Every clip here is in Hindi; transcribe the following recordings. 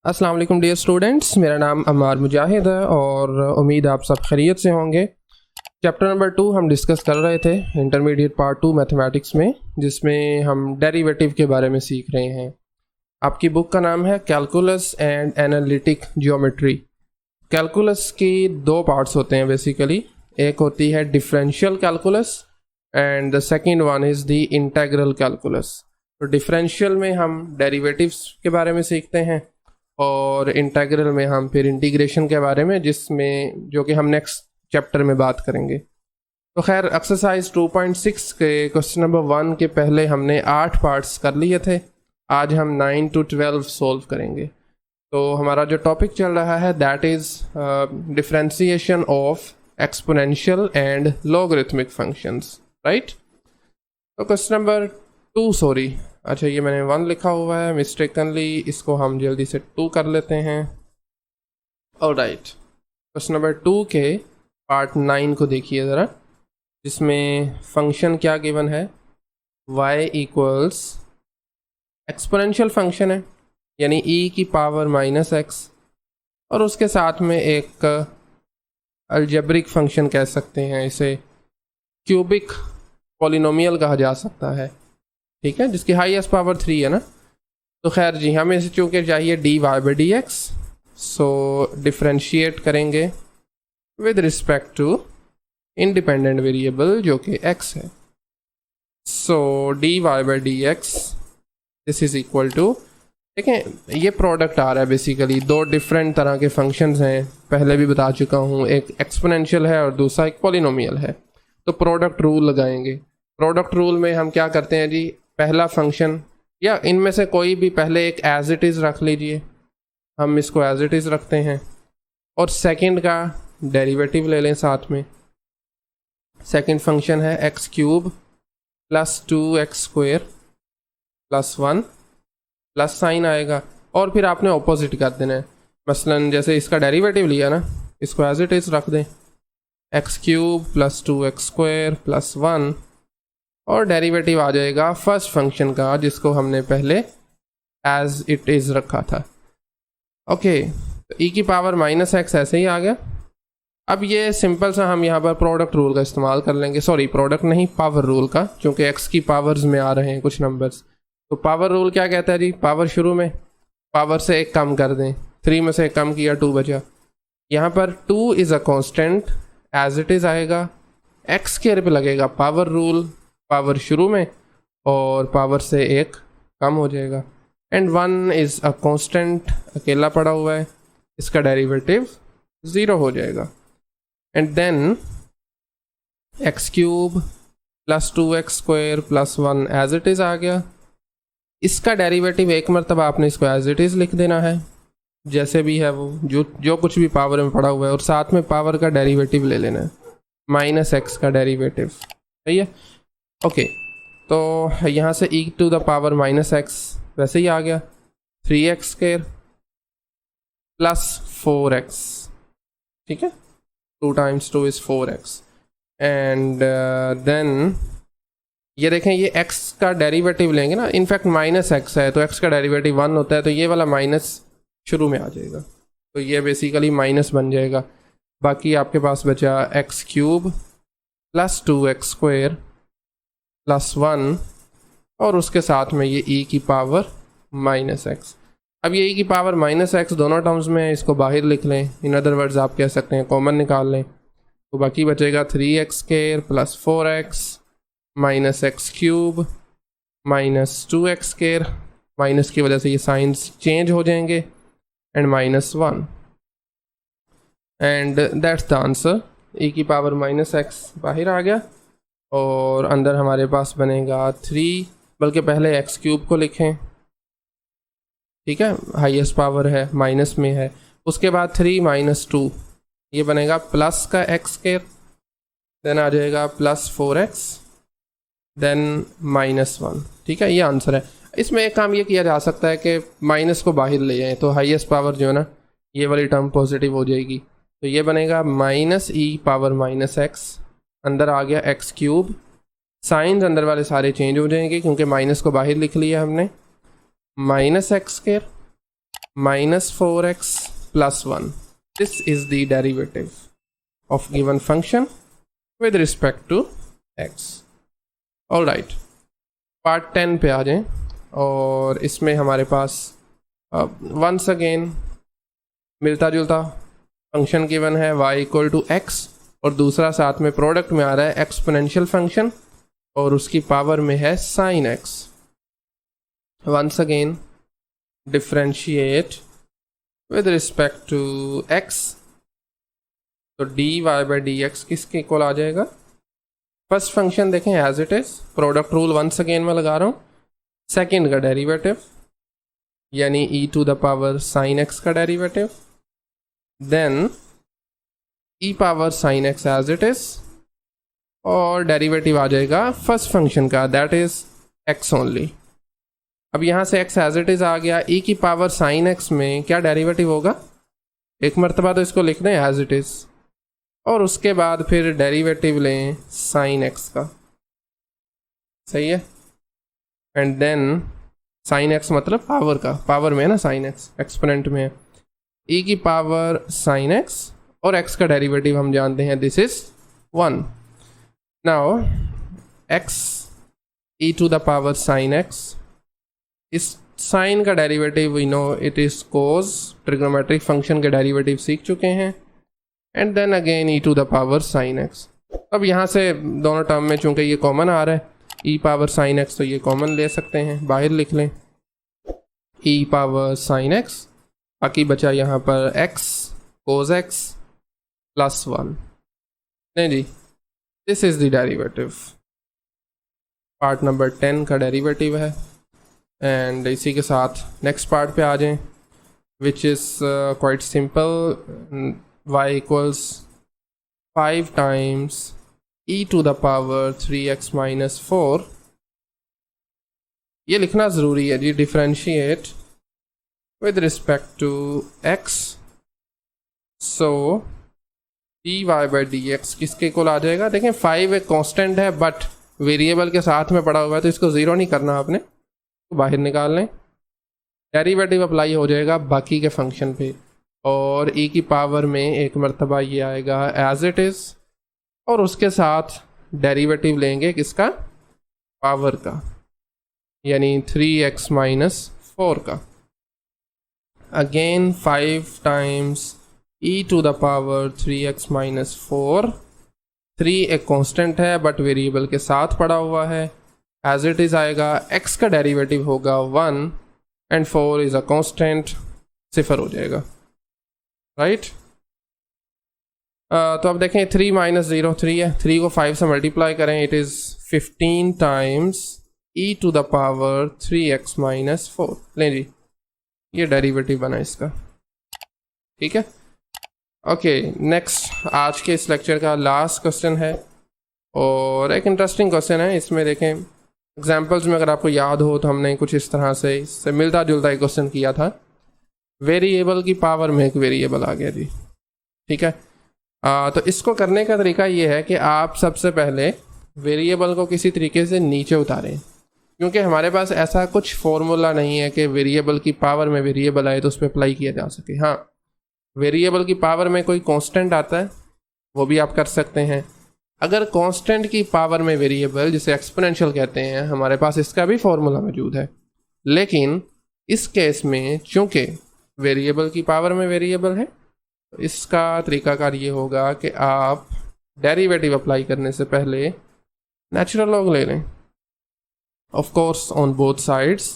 अस्सलाम वालेकुम डियर स्टूडेंट्स, मेरा नाम अम्मार मुजाहिद है और उम्मीद आप सब खैरियत से होंगे। चैप्टर नंबर 2 हम डिस्कस कर रहे थे इंटरमीडिएट पार्ट 2 मैथमेटिक्स में, जिसमें हम डेरिवेटिव के बारे में सीख रहे हैं। आपकी बुक का नाम है calculus and analytic geometry. Calculus की दो पार्ट्स होते हैं बेसिकली, एक होती है differential calculus and the second one is the integral calculus. तो डिफरेंशियल में हम डेरिवेटिव्स के बारे में सीखते हैं और इंटीग्रल में हम फिर इंटीग्रेशन के बारे में, जिसमें जो कि हम नेक्स्ट चैप्टर में बात करेंगे। तो खैर, एक्सरसाइज 2.6 के क्वेश्चन नंबर 1 के पहले हमने 8 पार्ट्स कर लिए थे। आज हम 9 to 12 सोल्व करेंगे। तो हमारा जो टॉपिक चल रहा है that is differentiation of exponential and logarithmic functions, right. तो क्वेश्चन नंबर 2 अच्छा, ये मैंने 1 लिखा हुआ है मिस्टेकनली, इसको हम जल्दी से 2 कर लेते हैं। ऑलराइट, क्वेश्चन नंबर 2 के पार्ट 9 को देखिए ज़रा, जिसमें फंक्शन क्या गिवन है, y इक्वल्स एक्सपोनेंशियल फंक्शन है यानी e की पावर -x, और उसके साथ में एक अलजेब्रिक फंक्शन कह सकते हैं, इसे क्यूबिक पॉलिनोमियल कहा जा सकता है, ठीक है, जिसकी हाईएस्ट पावर 3 है ना। तो खैर जी, हमें इसे चूँकि चाहिए dy/dx, सो डिफ्रेंशिएट करेंगे with respect to independent variable जो कि x है। So dy/dx this is equal to, देखें ये प्रोडक्ट आ रहा है बेसिकली, दो डिफरेंट तरह के फंक्शंस हैं, पहले भी बता चुका हूँ, एक एक्सपोनेंशियल है और दूसरा एक पॉलिनोमियल है। तो प्रोडक्ट रूल लगाएंगे। प्रोडक्ट रूल में हम क्या करते हैं जी, पहला फंक्शन या इनमें से कोई भी पहले एक एज इट इज़ रख लीजिए, हम इसको एज इट इज़ रखते हैं, और सेकंड का डेरिवेटिव ले लें साथ में। सेकंड फंक्शन है x³ + 2x² + 1 प्लस साइन आएगा, और फिर आपने ऑपोजिट कर देना है। मसलन जैसे इसका डेरिवेटिव लिया ना, इसको एज इट इज़ रख दें, x³ + 2x² + 1, और डेरिवेटिव आ जाएगा फर्स्ट फंक्शन का जिसको हमने पहले एज इट इज़ रखा था। ओके, तो e की पावर -x ऐसे ही आ गया। अब ये सिंपल सा हम यहाँ पर प्रोडक्ट रूल का इस्तेमाल कर लेंगे, सॉरी प्रोडक्ट नहीं, पावर रूल का, क्योंकि x की पावर्स में आ रहे हैं कुछ नंबर्स। तो पावर रूल क्या कहता है जी, पावर शुरू में पावर से एक कम कर दें, 3 में से एक कम किया 2 बचा। यहाँ पर 2 is a constant, as it is आएगा, x² पे लगेगा पावर रूल, पावर शुरू में और पावर से एक कम हो जाएगा, एंड 1 इज़ अ कांस्टेंट, अकेला पड़ा हुआ है, इसका डेरिवेटिव 0 हो जाएगा। And then x³ + 2x² + 1 as it is आ गया। इसका डेरिवेटिव एक मरतबा आपने इसको एज इट इज़ लिख देना है, जैसे भी है वो, जो कुछ भी पावर में पड़ा हुआ है, और साथ में पावर का डेरिवेटिव ले लेना है, -x का डेरिवेटिव, सही है। ओके, तो यहाँ से e⁻⁻x वैसे ही आ गया, 3x² + 4x, ठीक है, 2 × 2 = 4x, एंड देन ये देखें, ये x का डेरिवेटिव लेंगे ना, इनफैक्ट -x है तो x का डेरिवेटिव 1 होता है, तो ये वाला माइनस शुरू में आ जाएगा, तो ये बेसिकली माइनस बन जाएगा। बाकी आपके पास बचा x³ + 2x² + 1, और उसके साथ में ये e की पावर -x। अब ये e की पावर -x दोनों टर्म्स में, इसको बाहर लिख लें, इन अदर वर्ड्स आप कह सकते हैं कॉमन निकाल लें, तो बाकी बचेगा 3x² + 4x -x³ -2x², minus की वजह से ये साइंस चेंज हो जाएंगे, and -1, and that's the answer. e की पावर -x बाहर आ गया, और अंदर हमारे पास बनेगा 3, बल्कि पहले x³ को लिखें, ठीक है, हाईएस्ट पावर है, माइनस में है, उसके बाद 3 - 2, ये बनेगा प्लस का x², देन आ जाएगा +4x, देन -1, ठीक है, ये आंसर है। इसमें एक काम ये किया जा सकता है कि माइनस को बाहर ले जाएं, तो हाईएस्ट पावर जो है ना, ये वाली टर्म पॉजिटिव हो जाएगी, तो ये बनेगा -e⁻⁻x, अंदर आ गया x³, साइंस अंदर वाले सारे चेंज हो जाएंगे क्योंकि माइनस को बाहर लिख लिया हमने, -x² minus 4x plus 1. This is the derivative of given function with respect to x. Alright, part 10 पे आ जाएं और इसमें हमारे पास वंस अगेन मिलता जुलता फंक्शन गिवन है y इक्वल टू एक्स और दूसरा साथ में प्रोडक्ट में आ रहा है एक्सपोनेंशियल फंक्शन और उसकी पावर में है sine x. Once again differentiate with respect to x, तो dy बाई डी एक्स किसके इक्वल आ जाएगा. फर्स्ट फंक्शन देखें as it is, product rule once again मैं लगा रहा हूँ. सेकेंड का डेरिवेटिव यानी e to the power sine x का derivative, then e power sine x as it is और डेरिवेटिव आ जाएगा फर्स्ट फंक्शन का दैट इज x ओनली. अब यहाँ से x एज इट इज आ गया, e की पावर साइन x में क्या डेरिवेटिव होगा. एक मरतबा तो इसको लिख दें एज इट इज और उसके बाद फिर डेरिवेटिव लें साइन x का. सही है. एंड देन साइन x मतलब पावर का, पावर में है ना साइन x, एक्सपोनेंट में है. e की पावर साइन x और x का डेरिवेटिव हम जानते हैं this is 1. Now x e to the power sine x, इस साइन का derivative we know it is cos, trigonometric function के डेरिवेटिव सीख चुके हैं. And then again e to the power sine x. अब यहाँ से दोनों टर्म में चूंकि ये कॉमन आ रहा है e पावर साइन x, तो ये कॉमन ले सकते हैं, बाहर लिख लें e पावर साइन x. बाकी बचा यहाँ पर x कोस x प्लस 1. नहीं जी, this is the derivative. Part number 10 का डेरिवेटिव है. एंड इसी के साथ नेक्स्ट पार्ट पे आ जाएं which is quite simple. y equals 5 times e to the power 3x minus 4. ये लिखना ज़रूरी है जी. Differentiate with respect to x, so dy by D x किसके इक्वल आ जाएगा. देखें 5 एक कांस्टेंट है बट वेरिएबल के साथ में पड़ा हुआ है तो इसको ज़ीरो नहीं करना आपने, तो बाहर निकाल लें. डेरिवेटिव अप्लाई हो जाएगा बाकी के फंक्शन पे और e की पावर में एक मरतबा ये आएगा एज इट इज़ और उसके साथ डेरिवेटिव लेंगे किसका, पावर का, यानी 3x माइनस 4 का. Again 5 times e to the power 3x minus 4. 3 एक कांस्टेंट है बट वेरिएबल के साथ पड़ा हुआ है, एज इट इज़ आएगा. x का डेरिवेटिव होगा 1 एंड 4 इज़ अ कांस्टेंट, 0 हो जाएगा. राइट तो अब देखें 3 माइनस 0 3 है, 3 को 5 से मल्टीप्लाई करें it is 15 times e to the power 3x minus 4. लें जी, ये डेरिवेटिव बना इसका. ठीक है. ओके, नेक्स्ट आज के इस लेक्चर का लास्ट क्वेश्चन है और एक इंटरेस्टिंग क्वेश्चन है. इसमें देखें एग्जांपल्स में अगर आपको याद हो तो हमने कुछ इस तरह से इससे मिलता जुलता एक क्वेश्चन किया था. वेरिएबल की पावर में एक वेरिएबल आ गया जी. ठीक है. तो इसको करने का तरीका ये है कि आप सबसे पहले वेरिएबल को किसी तरीके से नीचे उतारें, क्योंकि हमारे पास ऐसा कुछ फॉर्मूला नहीं है कि वेरिएबल की पावर में वेरिएबल आए तो उस पर अप्लाई किया जा सके. हाँ, वेरिएबल की पावर में कोई कांस्टेंट आता है वो भी आप कर सकते हैं. अगर कांस्टेंट की पावर में वेरिएबल, जिसे एक्सपोनेंशियल कहते हैं, हमारे पास इसका भी फॉर्मूला मौजूद है. लेकिन इस केस में चूंकि वेरिएबल की पावर में वेरिएबल है तो इसका तरीकाकार ये होगा कि आप डेरिवेटिव अप्लाई करने से पहले नेचुरल लॉग ले लें, of course on both sides.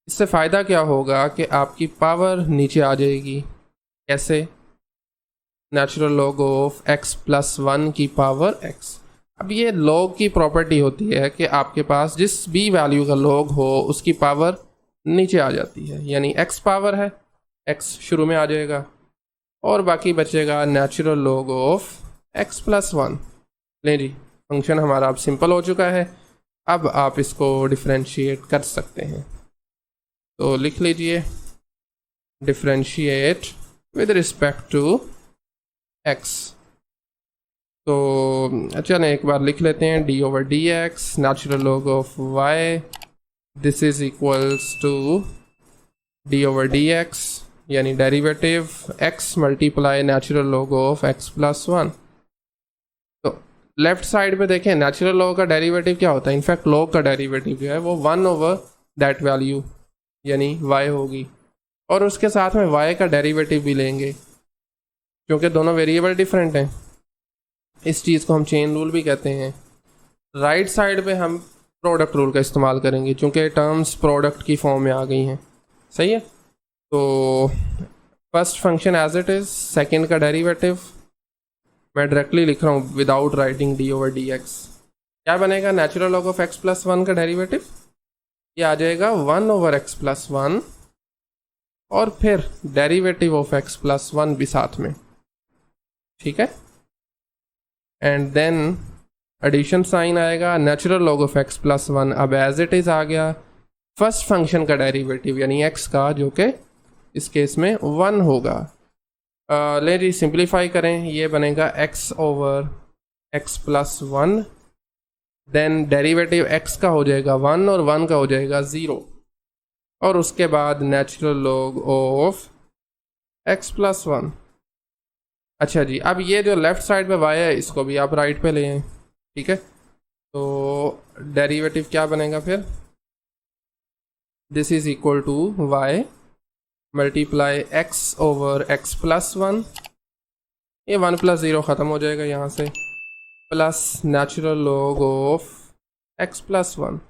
इससे फ़ायदा क्या होगा कि आपकी पावर नीचे आ जाएगी. कैसे? Natural log of x plus 1 की पावर x. अब ये लॉग की प्रॉपर्टी होती है कि आपके पास जिस भी वैल्यू का लॉग हो उसकी पावर नीचे आ जाती है, यानी x पावर है, x शुरू में आ जाएगा और बाकी बचेगा natural log of x plus 1. लें जी, फंक्शन हमारा अब सिंपल हो चुका है. अब आप इसको डिफरेंशिएट कर सकते हैं. तो लिख लीजिए differentiate with respect to x. तो चलें एक बार लिख लेते हैं D over D X natural log of y. This is equals to D over D X यानी derivative X multiply natural log of X plus one. तो लेफ्ट साइड पे देखें नेचुरल लॉग का डेरिवेटिव क्या होता है, इनफैक्ट लॉग का डेरिवेटिव जो है वो 1 ओवर दैट वैल्यू यानी y होगी, और उसके साथ में y का डेरिवेटिव भी लेंगे क्योंकि दोनों वेरिएबल डिफरेंट हैं। इस चीज़ को हम चेन रूल भी कहते हैं। राइट साइड पे हम प्रोडक्ट रूल का इस्तेमाल करेंगे क्योंकि टर्म्स प्रोडक्ट की फॉर्म में आ गई हैं। सही है, तो first function as it is, second का डेरिवेटिव मैं डायरेक्टली लिख रहा हूँ without writing D over D X. क्या बनेगा, natural log of X plus one का डेरिवेटिव ये आ जाएगा 1 ओवर एक्स प्लस वन, और फिर derivative of X plus one भी साथ में। ठीक है, एंड देन एडिशन साइन आएगा, natural log of X plus one अब एज इट इज़ आ गया, फर्स्ट फंक्शन का डेरिवेटिव यानी एक्स का, जो कि इस केस में 1 होगा। ले जी सिंप्लीफाई करें, ये बनेगा X over X plus one, then derivative X का हो जाएगा 1 और 1 का हो जाएगा 0, और उसके बाद natural log of X plus one. अच्छा जी, अब ये जो लेफ्ट साइड पे y है इसको भी आप राइट पे ले आए। ठीक है, तो डेरिवेटिव क्या बनेगा फिर, this is equal to y multiply X over X plus one, ये 1 प्लस 0 ख़त्म हो जाएगा यहाँ से, plus natural log of X plus one.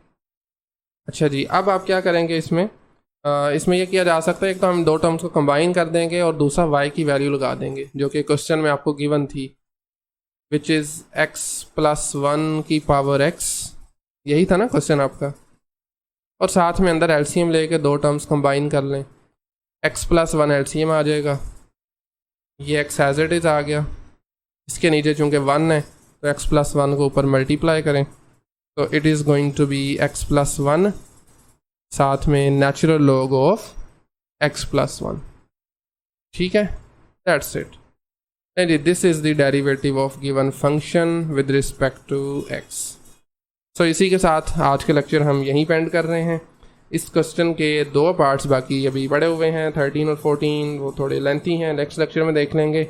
अच्छा जी, अब आप क्या करेंगे इसमें, इसमें ये किया जा सकता है, एक तो हम दो टर्म्स को कंबाइन कर देंगे और दूसरा y की वैल्यू लगा देंगे जो कि क्वेश्चन में आपको गिवन थी, which is x plus one की पावर x, यही था ना क्वेश्चन आपका, और साथ में अंदर एलसीएम लेके दो टर्म्स कंबाइन कर लें, x प्लस वन एलसीएम आ जाएगा, ये x एज इट इज़ आ गया, इसके नीचे चूँकि 1 है तो x प्लस वन को ऊपर मल्टीप्लाई करें, तो it is going to be x plus one साथ में natural log of x plus one. ठीक है, that's it, and this is the derivative of given function with respect to x। So इसी के साथ आज के लेक्चर हम यहीं पे एंड कर रहे हैं। इस क्वेश्चन के 2 पार्ट्स बाकी अभी पड़े हुए हैं, 13 और 14, वो थोड़े लेंथी हैं, नेक्स्ट लेक्चर में देख लेंगे।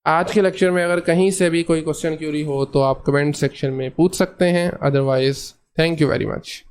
आज के लेक्चर में अगर कहीं से भी कोई क्वेश्चन क्यूरी हो तो आप कमेंट सेक्शन में पूछ सकते हैं, otherwise thank you very much.